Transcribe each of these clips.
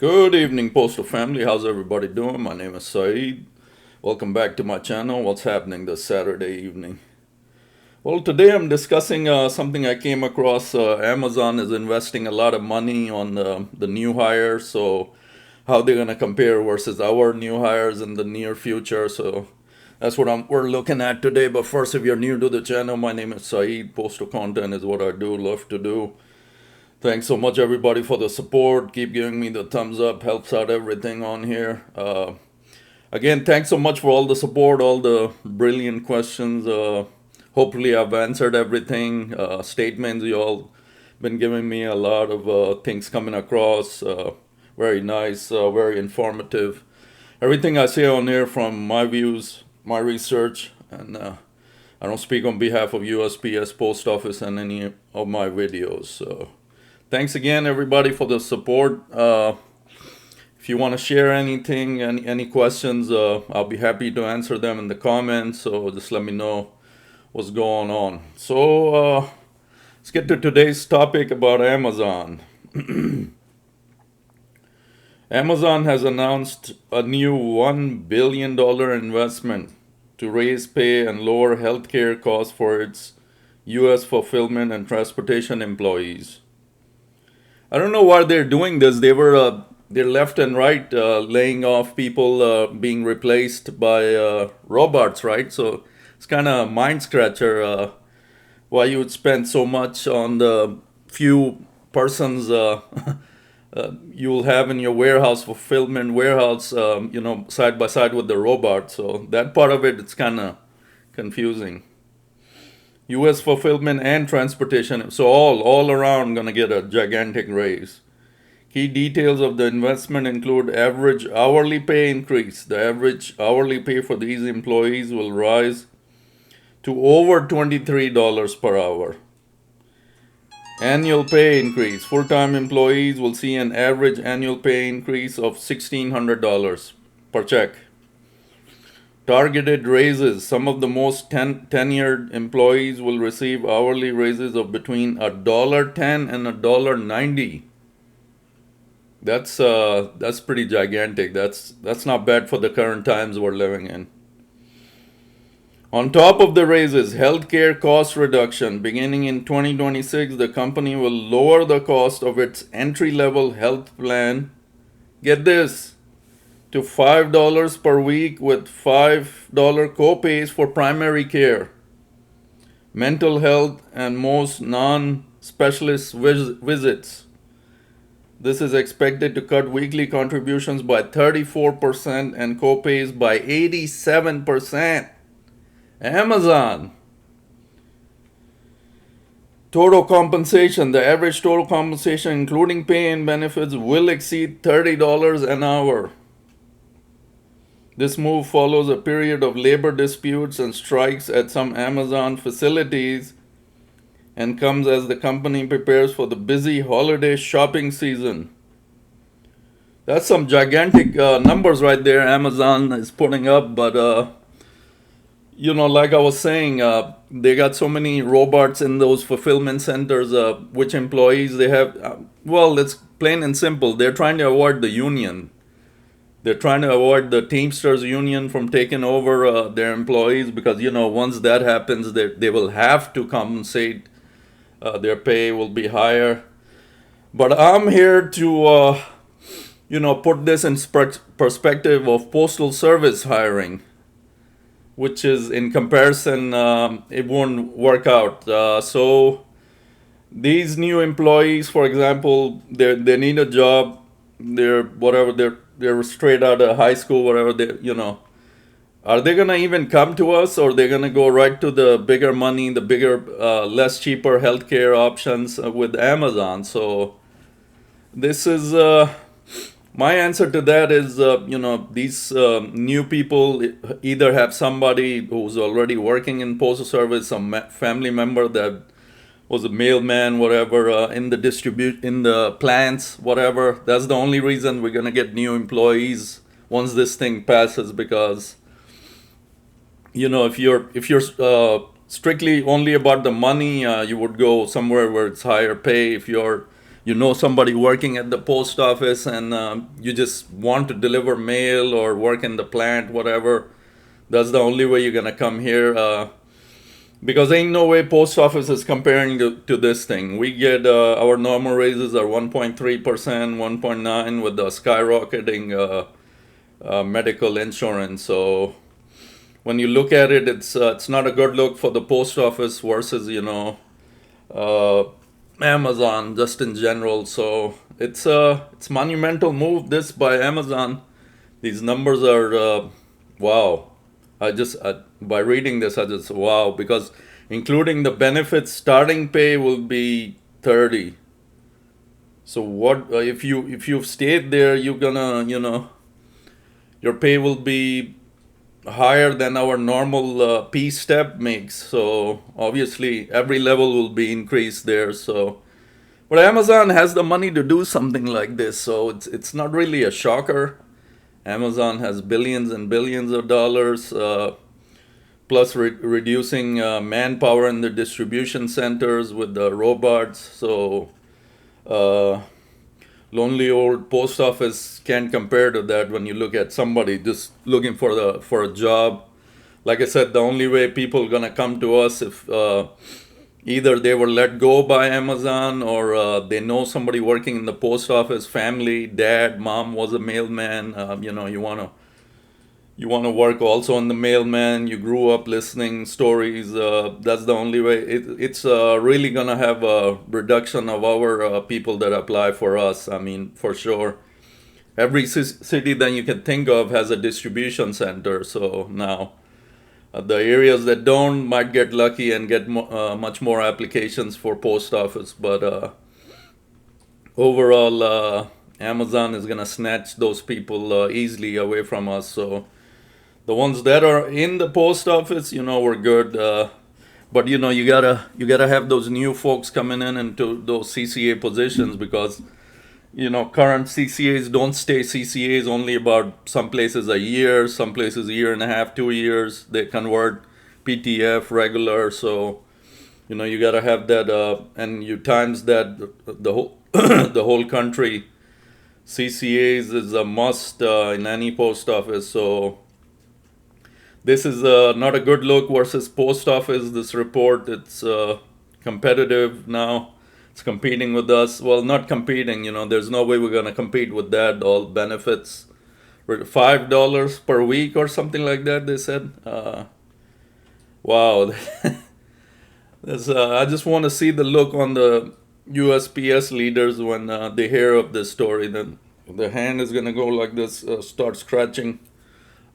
Good evening, Postal family. How's everybody doing? My name is Saeed. Welcome back to my channel. What's happening this Saturday evening? Well, today I'm discussing something I came across. Amazon is investing a lot of money on the new hires, so how they're going to compare versus our new hires in the near future. So that's what we're looking at today. But first, if you're new to the channel, my name is Saeed. Postal content is what I do, love to do. Thanks so much, everybody, for the support. Keep giving me the thumbs up, helps out everything on here. Again, thanks so much for all the support, all the brilliant questions. Hopefully, I've answered everything. Statements, you all been giving me a lot of things coming across. Very nice, very informative. Everything I say on here from my views, my research, and I don't speak on behalf of USPS Post Office and any of my videos. So thanks again, everybody, for the support. If you want to share anything, any questions, I'll be happy to answer them in the comments. So just let me know what's going on. So let's get to today's topic about Amazon. Amazon has announced a new $1 billion investment to raise pay and lower healthcare costs for its U.S. fulfillment and transportation employees. I don't know why they're doing this. They're left and right laying off people, being replaced by robots, right? So it's kind of mind scratcher why you would spend so much on the few persons you will have in your warehouse, fulfillment warehouse, side by side with the robot. So that part of it, it's kind of confusing. U.S. fulfillment and transportation, so all around gonna get a gigantic raise. Key details of the investment include average hourly pay increase. The average hourly pay for these employees will rise to over $23 per hour. Annual pay increase. Full-time employees will see an average annual pay increase of $1,600 per check. Targeted raises. Some of the most tenured employees will receive hourly raises of between $1.10 and $1.90. That's pretty gigantic. That's not bad for the current times we're living in. On top of the raises, healthcare cost reduction. Beginning in 2026, the company will lower the cost of its entry-level health plan. Get this, to $5 per week with $5 copays for primary care, mental health, and most non-specialist visits. This is expected to cut weekly contributions by 34% and copays by 87%. Amazon. Total compensation. The average total compensation, including pay and benefits, will exceed $30 an hour. This move follows a period of labor disputes and strikes at some Amazon facilities and comes as the company prepares for the busy holiday shopping season. That's some gigantic numbers right there Amazon is putting up, but like I was saying, they got so many robots in those fulfillment centers, which employees they have. Well, it's plain and simple. They're trying to avoid the union. They're trying to avoid the Teamsters union from taking over their employees because, once that happens, they will have to compensate. Their pay will be higher. But I'm here to, put this in perspective of Postal Service hiring, which is in comparison, it won't work out. So these new employees, for example, they need a job. They're straight out of high school, whatever are they gonna even come to us, or they're gonna go right to the bigger money, the bigger, less cheaper healthcare options with Amazon? So this is my answer to that is, these new people either have somebody who's already working in Postal Service, some family member that was a mailman, whatever, in the plants, whatever. That's the only reason we're gonna get new employees once this thing passes, because if you're strictly only about the money, you would go somewhere where it's higher pay. If you're you know somebody working at the post office, and you just want to deliver mail or work in the plant, whatever, that's the only way you're gonna come here. Because ain't no way post office is comparing to this thing. We get our normal raises are 1.3%, 1.9 with the skyrocketing medical insurance. So when you look at it, it's not a good look for the post office versus Amazon just in general. So it's monumental move this by Amazon. These numbers are wow. By reading this, I just wow, because including the benefits, starting pay will be 30. So what if you've stayed there, you're gonna your pay will be higher than our normal P step makes. So obviously every level will be increased there. So, but Amazon has the money to do something like this, so it's not really a shocker. Amazon has billions and billions of dollars, plus reducing manpower in the distribution centers with the robots. So lonely old post office can't compare to that when you look at somebody just looking for a job. Like I said, the only way people are gonna come to us if either they were let go by Amazon or they know somebody working in the post office, family, dad, mom was a mailman. You wanna work also on the mailman. You grew up listening stories. That's the only way. It's really gonna have a reduction of our people that apply for us. I mean, for sure. Every city that you can think of has a distribution center. So now the areas that don't might get lucky and get much more applications for post office. But overall, Amazon is gonna snatch those people easily away from us. So the ones that are in the post office, we're good. But you gotta have those new folks coming in into those CCA positions, because current CCAs don't stay CCAs only about some places a year, some places a year and a half, 2 years. They convert PTF regular. So you gotta have that, and you times that the whole the whole country. CCAs is a must in any post office. So this is not a good look versus post office. This report, it's competitive now. It's competing with us. Well, not competing, there's no way we're going to compete with that. All benefits, $5 per week or something like that, they said. Wow. I just want to see the look on the USPS leaders when they hear of this story. Then the hand is going to go like this, start scratching.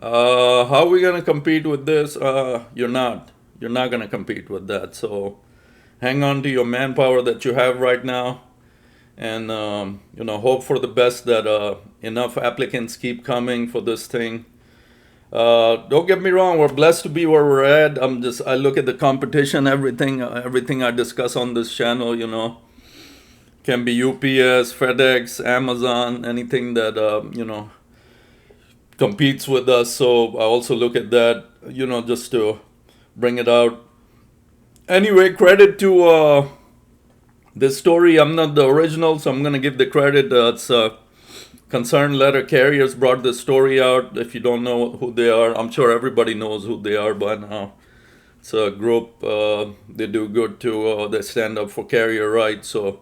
How are we going to compete with this? You're not going to compete with that. So hang on to your manpower that you have right now, and hope for the best that enough applicants keep coming for this thing. Don't get me wrong, we're blessed to be where we're at. I look at the competition, everything I discuss on this channel, can be UPS, FedEx, Amazon, anything that competes with us. So I also look at that, just to bring it out. Anyway, credit to this story. I'm not the original, so I'm going to give the credit. It's Concerned Letter Carriers brought this story out. If you don't know who they are, I'm sure everybody knows who they are by now. It's a group, they do good too. They stand up for carrier rights. So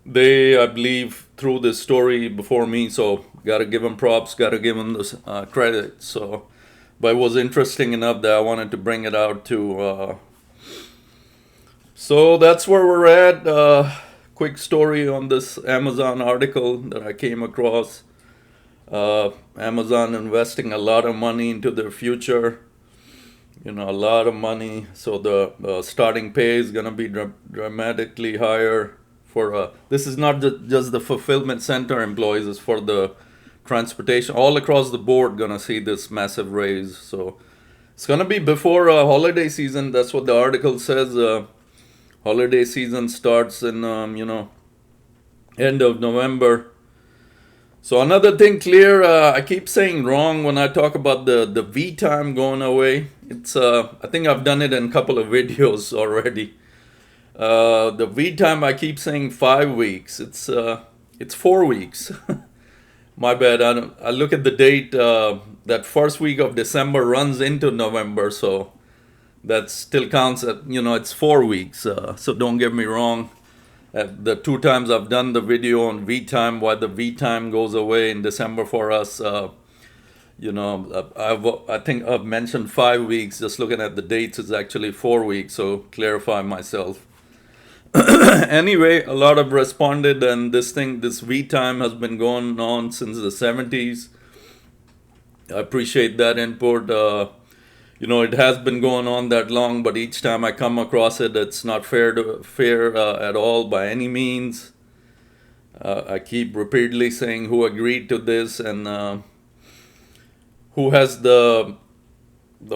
they, I believe, threw this story before me. So got to give them props, got to give them this credit. So, but it was interesting enough that I wanted to bring it out too. So that's where we're at. Quick story on this Amazon article that I came across. Amazon investing a lot of money into their future. A lot of money. So the starting pay is going to be dramatically higher. For this is not just the fulfillment center employees. It's for the transportation. All across the board going to see this massive raise. So it's going to be before holiday season. That's what the article says. Holiday season starts in, end of November. So another thing clear, I keep saying wrong when I talk about the V time going away. It's I think I've done it in a couple of videos already. The V time, I keep saying 5 weeks. It's 4 weeks. My bad. I look at the date. That first week of December runs into November, so that still counts at, it's 4 weeks. So don't get me wrong. The two times I've done the video on V time, why the V time goes away in December for us, I think I've mentioned 5 weeks. Just looking at the dates, it's actually 4 weeks. So clarify myself. Anyway, a lot have responded, and this V time has been going on since the 70s. I appreciate that input. It has been going on that long, but each time I come across it, it's not fair at all by any means. I keep repeatedly saying who agreed to this and who has the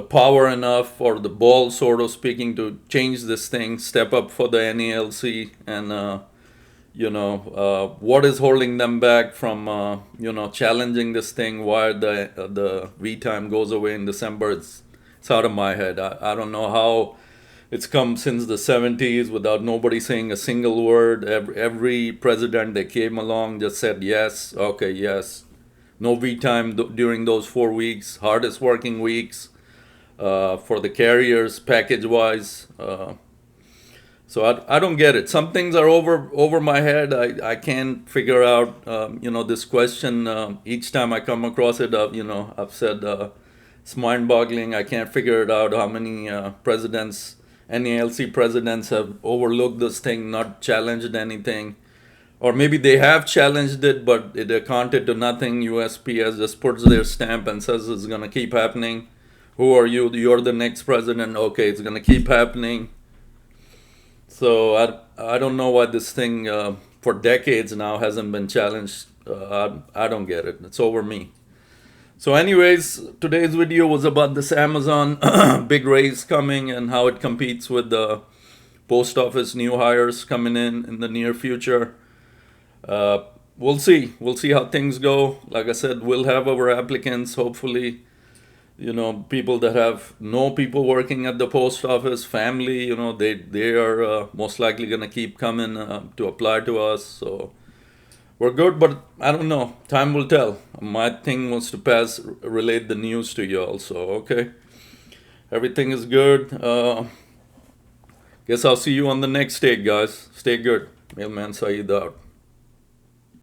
power enough, or the ball, sort of speaking, to change this thing, step up for the NALC, and what is holding them back from challenging this thing? Why the V time goes away in December? It's out of my head. I don't know how it's come since the 70s without nobody saying a single word. Every president that came along just said yes, okay, yes. No V time during those 4 weeks, hardest working weeks for the carriers, package wise. So I don't get it. Some things are over my head. I can't figure out this question. Each time I come across it, I've said it's mind-boggling. I can't figure it out how many NALC presidents have overlooked this thing, not challenged anything. Or maybe they have challenged it, but it accounted to nothing. USPS just puts their stamp and says it's going to keep happening. Who are you? You're the next president. Okay, it's going to keep happening. So I don't know why this thing for decades now hasn't been challenged. I don't get it. It's over me. So anyways, today's video was about this Amazon big raise coming and how it competes with the post office new hires coming in the near future. We'll see. We'll see how things go. Like I said, we'll have our applicants, hopefully, people that have no people working at the post office, family, they are most likely going to keep coming to apply to us. So we're good, but I don't know. Time will tell. My thing was to relate the news to you all. So, okay. Everything is good. Guess I'll see you on the next take, guys. Stay good. MailmanSyed out.